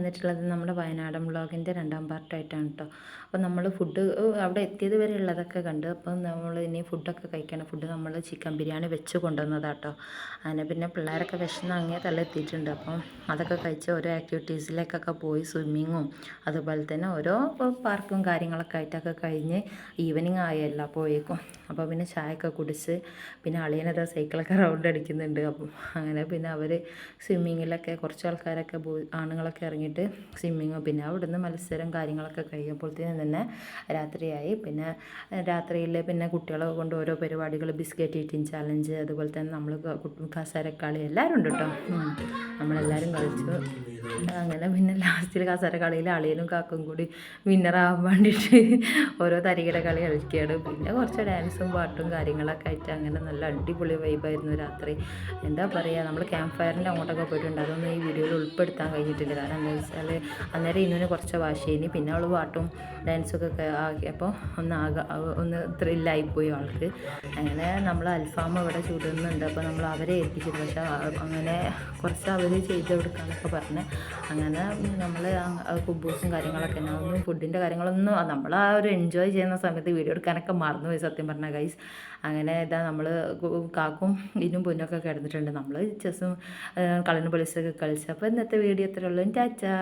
വന്നിട്ടുള്ളത് നമ്മുടെ വയനാടൻ വ്ളോഗിൻ്റെ 2ാം പാർട്ടായിട്ടാണ് കേട്ടോ. അപ്പോൾ നമ്മൾ ഫുഡ് അവിടെ എത്തിയത് വരെ ഉള്ളതൊക്കെ കണ്ട്. അപ്പം നമ്മൾ ഇനി ഫുഡൊക്കെ കഴിക്കണം. ഫുഡ് നമ്മൾ ചിക്കൻ ബിരിയാണി വെച്ച് കൊണ്ടുവന്നതാട്ടോ. അങ്ങനെ പിന്നെ പിള്ളേരൊക്കെ വിശന്ന് അങ്ങേ തലെത്തിയിട്ടുണ്ട്. അപ്പം അതൊക്കെ കഴിച്ച് ഓരോ ആക്ടിവിറ്റീസിലേക്കൊക്കെ പോയി, സ്വിമ്മിങ്ങും അതുപോലെ തന്നെ ഓരോ പാർക്കും കാര്യങ്ങളൊക്കെ ആയിട്ടൊക്കെ കഴിഞ്ഞ് ഈവനിങ് ആയല്ല പോയേക്കും. അപ്പോൾ പിന്നെ ചായയൊക്കെ കുടിച്ച് പിന്നെ അളിയനതാ സൈക്കിളൊക്കെ റൗണ്ട് അടിക്കുന്നുണ്ട്. അപ്പം അങ്ങനെ പിന്നെ അവർ സ്വിമ്മിങ്ങിലൊക്കെ കുറച്ച് ആൾക്കാരൊക്കെ ആണുങ്ങളൊക്കെ ഇറങ്ങിയിട്ട് സ്വിമ്മിങ്, പിന്നെ അവിടുന്ന് മത്സരം കാര്യങ്ങളൊക്കെ കഴിയുമ്പോഴത്തേനും തന്നെ രാത്രിയായി. പിന്നെ രാത്രിയിൽ പിന്നെ കുട്ടികളെ കൊണ്ട് ഓരോ പരിപാടികൾ, ബിസ്ക്കറ്റ് ഈറ്റിംഗ് ചാലഞ്ച്, അതുപോലെ തന്നെ നമ്മൾ കസേരക്കളി എല്ലാവരും ഉണ്ട് കേട്ടോ. നമ്മളെല്ലാവരും കളിച്ചു. അങ്ങനെ പിന്നെ ലാസ്റ്റിൽ കസേര കളിയിൽ അളിയനും കാക്കും കൂടി വിന്നറാകാൻ വേണ്ടിയിട്ട് ഓരോ തരികിട കളി കളിക്കുകയാണ്. പിന്നെ കുറച്ച് ഡാൻസും പാട്ടും കാര്യങ്ങളൊക്കെ ആയിട്ട് അങ്ങനെ നല്ല അടിപൊളി വൈബായിരുന്നു രാത്രി. എന്താ പറയുക, നമ്മൾ ക്യാമ്പ് ഫയറിൻ്റെ അങ്ങോട്ടൊക്കെ പോയിട്ടുണ്ട്. അതൊന്നും ഈ വീഡിയോയിൽ ഉൾപ്പെടുത്താൻ കഴിഞ്ഞിട്ടില്ല. കാരണം എന്താ വെച്ചാൽ അന്നേരം ഇന്നിന് കുറച്ച് വാശിയിനി, പിന്നെ അവൾ പാട്ടും ഡാൻസൊക്കെ ആക്കിയപ്പോൾ ഒന്ന് ത്രില്ലായിപ്പോയി ആൾക്ക്. അങ്ങനെ നമ്മൾ അൽഫാം ഇവിടെ ചൂടുന്നുണ്ട്. അപ്പോൾ നമ്മൾ അവരെ ഏൽപ്പിച്ചത്, പക്ഷേ അങ്ങനെ കുറച്ച് അവർ ചെയ്ത് കൊടുക്കാനൊക്കെ പറഞ്ഞ് അങ്ങനെ നമ്മൾ കുബൂസും കാര്യങ്ങളൊക്കെ, ഒന്നും ഫുഡിൻ്റെ കാര്യങ്ങളൊന്നും നമ്മൾ ആ ഒരു എൻജോയ് ചെയ്യുന്ന സമയത്ത് വീഡിയോ എടുക്കാനൊക്കെ മറന്നുപോയി സത്യം പറഞ്ഞാൽ ഗൈസ്. അങ്ങനെ ഇതാ നമ്മൾ കാക്കും ഇന്നും പൊന്നൊക്കെ കിടന്നിട്ടുണ്ട്. നമ്മൾ ചെസ്സും കളനും പോലീസൊക്കെ കളിച്ചു. അപ്പോൾ ഇന്നത്തെ വീഡിയോ ഇത്രയേ ഉള്ളൂ. ടാറ്റാ.